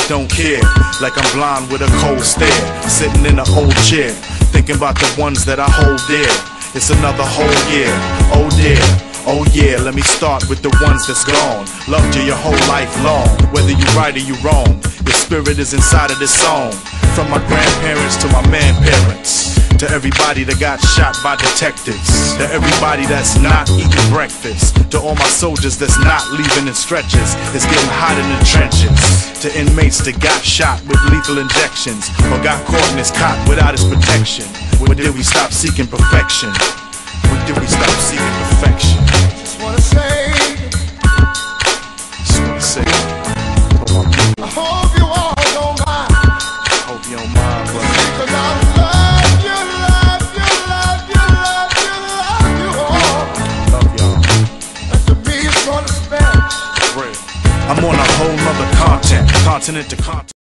don't care, like I'm blind with a cold stare, sitting in an old chair, thinking about the ones that I hold dear. It's another whole year, oh dear, oh yeah. Let me start with the ones that's gone. Loved you your whole life long, whether you right or you wrong. Your spirit is inside of this song. From my grandparents to my man-parents, to everybody that got shot by detectives, to everybody that's not eating breakfast, to all my soldiers that's not leaving in stretches. It's getting hot in the trenches. To inmates that got shot with lethal injections, or got caught in his cot without his protection. When did we stop seeking perfection? When did we stop seeking perfection? Just wanna say, I hope you all don't mind. I hope you don't mind, brother. Because I love you, love you, love you, love you, love you all. Love y'all. And to me it's gonna spend. Real. I'm on a whole nother continent to continent.